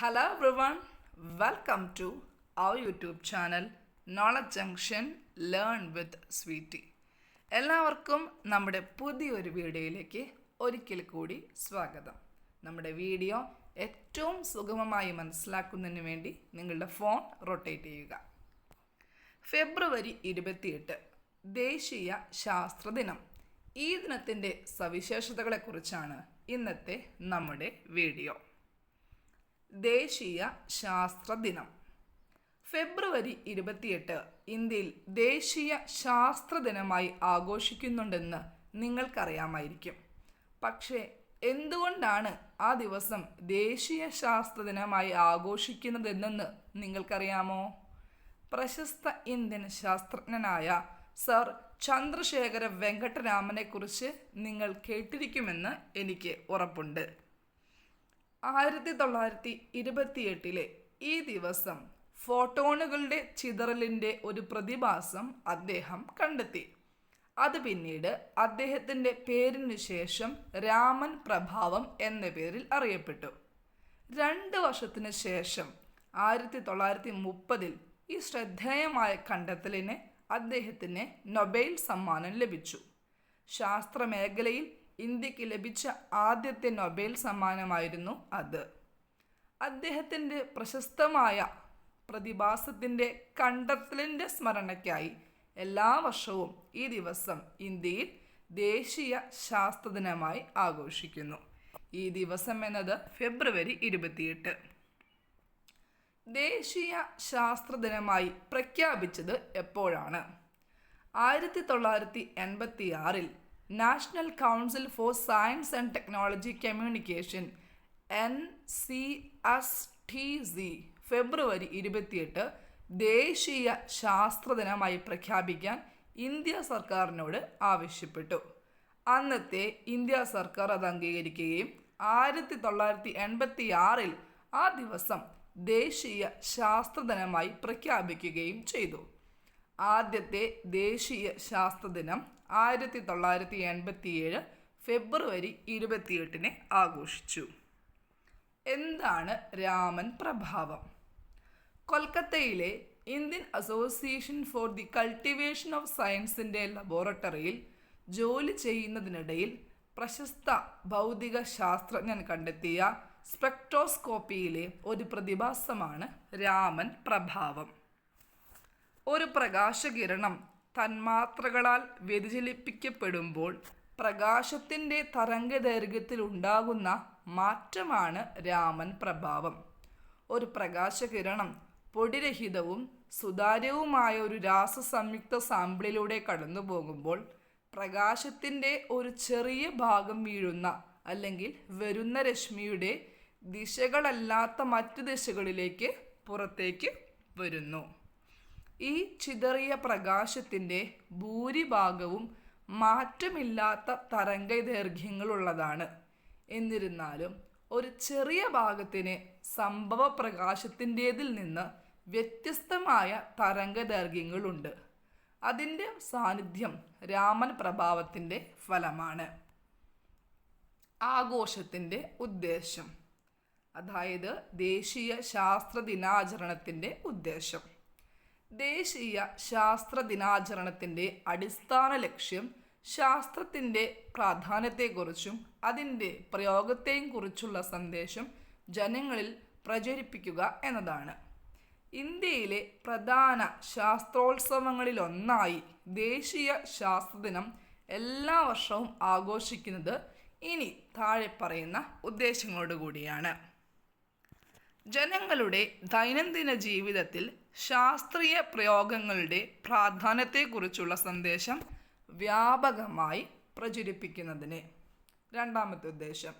Hello everyone, welcome to our YouTube channel Knowledge Junction Learn with Sweetie. എല്ലാവർക്കും നമ്മുടെ പുതിയൊരു വീഡിയോയിലേക്ക് ഒരിക്കൽ കൂടി സ്വാഗതം. നമ്മുടെ വീഡിയോ ഏറ്റവും സുഗമമായി മനസ്സിലാക്കുന്നതിന് വേണ്ടി നിങ്ങളുടെ ഫോൺ റൊട്ടേറ്റ് ചെയ്യുക. ഫെബ്രുവരി 28 ദേശീയ ശാസ്ത്ര ദിനം. ഈ ദിനത്തിൻ്റെ സവിശേഷതകളെക്കുറിച്ചാണ് ഇന്നത്തെ നമ്മുടെ വീഡിയോ. ദേശീയ ശാസ്ത്ര ദിനം ഫെബ്രുവരി 28 ഇന്ത്യയിൽ ദേശീയ ശാസ്ത്ര ദിനമായി ആഘോഷിക്കുന്നുണ്ടെന്ന് നിങ്ങൾക്കറിയാമായിരിക്കും. പക്ഷേ എന്തുകൊണ്ടാണ് ആ ദിവസം ദേശീയ ശാസ്ത്ര ദിനമായി ആഘോഷിക്കുന്നതെന്ന് നിങ്ങൾക്കറിയാമോ? പ്രശസ്ത ഇന്ത്യൻ ശാസ്ത്രജ്ഞനായ സർ ചന്ദ്രശേഖര വെങ്കട്ടരാമനെക്കുറിച്ച് നിങ്ങൾ കേട്ടിരിക്കുമെന്ന് എനിക്ക് ഉറപ്പുണ്ട്. 1928 ഈ ദിവസം ഫോട്ടോണുകളുടെ ചിതറലിൻ്റെ ഒരു പ്രതിഭാസം അദ്ദേഹം കണ്ടെത്തി. അത് പിന്നീട് അദ്ദേഹത്തിൻ്റെ പേരിനു ശേഷം രാമൻ പ്രഭാവം എന്ന പേരിൽ അറിയപ്പെട്ടു. 2 വർഷത്തിന് ശേഷം 1930 ഈ ശ്രദ്ധേയമായ കണ്ടെത്തലിന് അദ്ദേഹത്തിന് നൊബേൽ സമ്മാനം ലഭിച്ചു. ശാസ്ത്രമേഖലയിൽ ഇന്ത്യക്ക് ലഭിച്ച ആദ്യത്തെ നൊബേൽ സമ്മാനമായിരുന്നു അത്. അദ്ദേഹത്തിൻ്റെ പ്രശസ്തമായ പ്രതിഭാസത്തിൻ്റെ കണ്ടെത്തലിൻ്റെ സ്മരണയ്ക്കായി എല്ലാ വർഷവും ഈ ദിവസം ഇന്ത്യയിൽ ദേശീയ ശാസ്ത്ര ദിനമായി ആഘോഷിക്കുന്നു. ഈ ദിവസം എന്നത് ഫെബ്രുവരി 28. ദേശീയ ശാസ്ത്ര ദിനമായി പ്രഖ്യാപിച്ചത് എപ്പോഴാണ്? 1986 national council for science and technology communication NCSTC ഫെബ്രുവരി 28 ദേശീയ ശാസ്ത്ര ദിനമായി പ്രഖ്യാപിക്കാൻ ഇന്ത്യ സർക്കാരിനോട് ആവശ്യപ്പെട്ടു. അന്നത്തെ ഇന്ത്യ സർക്കാർ അത് അംഗീകരിക്കുകയും 1986 ആ ദിവസം ദേശീയ ശാസ്ത്ര ദിനമായി പ്രഖ്യാപിക്കുകയും ചെയ്തു. ആദ്യത്തെ ദേശീയ ശാസ്ത്ര ദിനം 1987 ഫെബ്രുവരി 28 ആഘോഷിച്ചു. എന്താണ് രാമൻ പ്രഭാവം? കൊൽക്കത്തയിലെ Indian association for the cultivation of സയൻസിൻ്റെ ലബോറട്ടറിയിൽ ജോലി ചെയ്യുന്നതിനിടയിൽ പ്രശസ്ത ഭൗതിക ശാസ്ത്രജ്ഞൻ കണ്ടെത്തിയ സ്പെക്ട്രോസ്കോപ്പിയിലെ ഒരു പ്രതിഭാസമാണ് രാമൻ പ്രഭാവം. ഒരു പ്രകാശകിരണം തന്മാത്രകളാൽ വ്യതിചലിപ്പിക്കപ്പെടുമ്പോൾ പ്രകാശത്തിൻ്റെ തരംഗദൈർഘ്യത്തിൽ ഉണ്ടാകുന്ന മാറ്റമാണ് രാമൻ പ്രഭാവം. ഒരു പ്രകാശകിരണം പൊടിരഹിതവും സുതാര്യവുമായ ഒരു രാസസംയുക്ത സാമ്പിളിലൂടെ കടന്നു പോകുമ്പോൾ പ്രകാശത്തിൻ്റെ ഒരു ചെറിയ ഭാഗം വീഴുന്ന അല്ലെങ്കിൽ വരുന്ന രശ്മിയുടെ ദിശകളല്ലാത്ത മറ്റു ദിശകളിലേക്ക് പുറത്തേക്ക് വരുന്നു. ഈ ചിതറിയ പ്രകാശത്തിൻ്റെ ഭൂരിഭാഗവും മാറ്റമില്ലാത്ത തരംഗദൈർഘ്യങ്ങളുള്ളതാണ്. എന്നിരുന്നാലും ഒരു ചെറിയ ഭാഗത്തിന് സംഭവ പ്രകാശത്തിൻ്റേതിൽ നിന്ന് വ്യത്യസ്തമായ തരംഗദൈർഘ്യങ്ങളുണ്ട്. അതിൻ്റെ സാന്നിധ്യം രാമൻ പ്രഭാവത്തിൻ്റെ ഫലമാണ്. ആഘോഷത്തിൻ്റെ ഉദ്ദേശം, അതായത് ദേശീയ ശാസ്ത്ര ദിനാചരണത്തിൻ്റെ ഉദ്ദേശം. ദേശീയ ശാസ്ത്ര ദിനാചരണത്തിൻ്റെ അടിസ്ഥാന ലക്ഷ്യം ശാസ്ത്രത്തിൻ്റെ പ്രാധാന്യത്തെക്കുറിച്ചും അതിൻ്റെ പ്രയോഗത്തെയും കുറിച്ചുള്ള സന്ദേശം ജനങ്ങളിൽ പ്രചരിപ്പിക്കുക എന്നതാണ്. ഇന്ത്യയിലെ പ്രധാന ശാസ്ത്രോത്സവങ്ങളിലൊന്നായി ദേശീയ ശാസ്ത്ര ദിനം എല്ലാ വർഷവും ആഘോഷിക്കുന്നത് ഇനി താഴെ പറയുന്ന ഉദ്ദേശങ്ങളോടുകൂടിയാണ്. ജനങ്ങളുടെ ദൈനംദിന ജീവിതത്തിൽ ശാസ്ത്രീയ പ്രയോഗങ്ങളുടെ പ്രാധാന്യത്തെക്കുറിച്ചുള്ള സന്ദേശം വ്യാപകമായി പ്രചരിപ്പിക്കുന്നതിന്. രണ്ടാമത്തെ ഉദ്ദേശം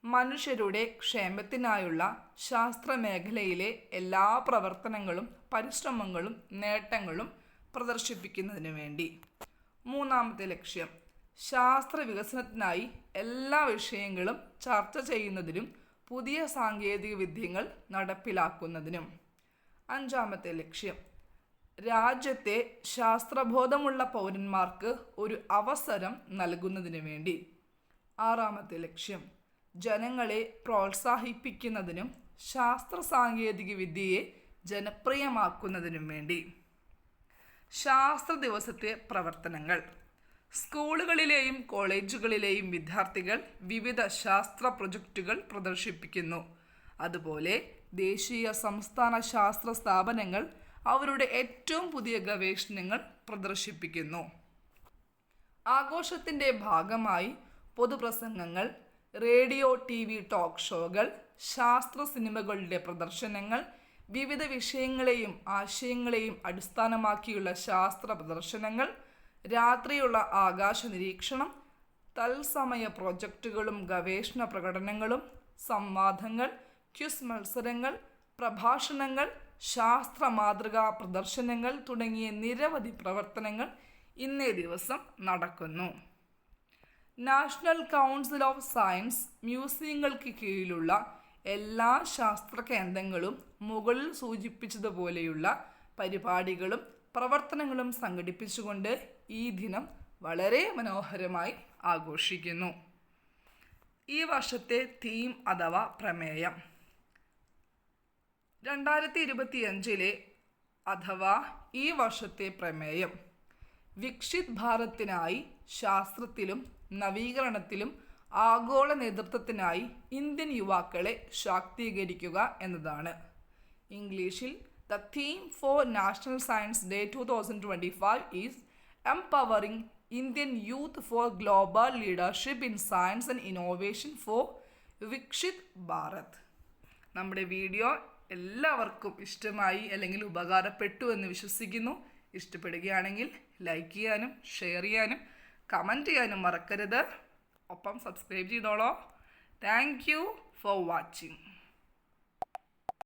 മനുഷ്യരുടെ ക്ഷേമത്തിനായുള്ള ശാസ്ത്രമേഖലയിലെ എല്ലാ പ്രവർത്തനങ്ങളും പരിശ്രമങ്ങളും നേട്ടങ്ങളും പ്രദർശിപ്പിക്കുന്നതിന് വേണ്ടി. മൂന്നാമത്തെ ലക്ഷ്യം ശാസ്ത്ര വികസനത്തിനായി എല്ലാ വിഷയങ്ങളും ചർച്ച ചെയ്യുന്നതിനും പുതിയ സാങ്കേതിക വിദ്യകൾ നടപ്പിലാക്കുന്നതിനും. അഞ്ചാമത്തെ ലക്ഷ്യം രാജ്യത്തെ ശാസ്ത്രബോധമുള്ള പൗരന്മാർക്ക് ഒരു അവസരം നൽകുന്നതിന് വേണ്ടി. ആറാമത്തെ ലക്ഷ്യം ജനങ്ങളെ പ്രോത്സാഹിപ്പിക്കുന്നതിനും ശാസ്ത്ര സാങ്കേതിക വിദ്യയെ ജനപ്രിയമാക്കുന്നതിനും വേണ്ടി. ശാസ്ത്ര ദിവസത്തെ പ്രവർത്തനങ്ങൾ. സ്കൂളുകളിലെയും കോളേജുകളിലെയും വിദ്യാർത്ഥികൾ വിവിധ ശാസ്ത്ര പ്രൊജക്റ്റുകൾ പ്രദർശിപ്പിക്കുന്നു. അതുപോലെ ദേശീയ സംസ്ഥാന ശാസ്ത്ര സ്ഥാപനങ്ങൾ അവരുടെ ഏറ്റവും പുതിയ ഗവേഷണങ്ങൾ പ്രദർശിപ്പിക്കുന്നു. ആഘോഷത്തിൻ്റെ ഭാഗമായി പൊതുപ്രസംഗങ്ങൾ, റേഡിയോ TV ടോക്ക് ഷോകൾ, ശാസ്ത്ര സിനിമകളുടെ പ്രദർശനങ്ങൾ, വിവിധ വിഷയങ്ങളെയും ആശയങ്ങളെയും അടിസ്ഥാനമാക്കിയുള്ള ശാസ്ത്ര പ്രദർശനങ്ങൾ, രാത്രിയുള്ള ആകാശ നിരീക്ഷണം, തത്സമയ പ്രോജക്റ്റുകളും ഗവേഷണ പ്രകടനങ്ങളും, സംവാദങ്ങൾ, ക്വിസ് മത്സരങ്ങൾ, പ്രഭാഷണങ്ങൾ, ശാസ്ത്ര മാതൃകാ പ്രദർശനങ്ങൾ തുടങ്ങിയ നിരവധി പ്രവർത്തനങ്ങൾ ഇന്നേ ദിവസം നടക്കുന്നു. നാഷണൽ കൗൺസിൽ ഓഫ് സയൻസ് മ്യൂസിയങ്ങൾക്ക് കീഴിലുള്ള എല്ലാ ശാസ്ത്ര കേന്ദ്രങ്ങളും മുകളിൽ സൂചിപ്പിച്ചതുപോലെയുള്ള പരിപാടികളും പ്രവർത്തനങ്ങളും സംഘടിപ്പിച്ചുകൊണ്ട് ഈ ദിനം വളരെ മനോഹരമായി ആഘോഷിക്കുന്നു. ഈ വർഷത്തെ തീം അഥവാ പ്രമേയം 2025 അഥവാ ഈ വർഷത്തെ പ്രമേയം വികസിത് ഭാരതിനായി ശാസ്ത്രത്തിലും നവീകരണത്തിലും ആഗോള നേതൃത്വത്തിനായി ഇന്ത്യൻ യുവാക്കളെ ശാക്തീകരിക്കുക എന്നതാണ്. ഇംഗ്ലീഷിൽ the theme for national science day 2025 is empowering Indian youth for global leadership in science and innovation for Viksit Bharat. നമ്മുടെ വീഡിയോ എല്ലാവർക്കും ഇഷ്ടമായി അല്ലെങ്കിൽ ഉപകാരപ്പെട്ടു എന്ന് വിശ്വസിക്കുന്നു. ഇഷ്ടപ്പെടുകയാണെങ്കിൽ ലൈക്ക് ചെയ്യാനും ഷെയർ ചെയ്യാനും കമൻറ്റ് ചെയ്യാനും മറക്കരുത്. ഒപ്പം സബ്സ്ക്രൈബ് ചെയ്തോളൂ. Thank you for watching.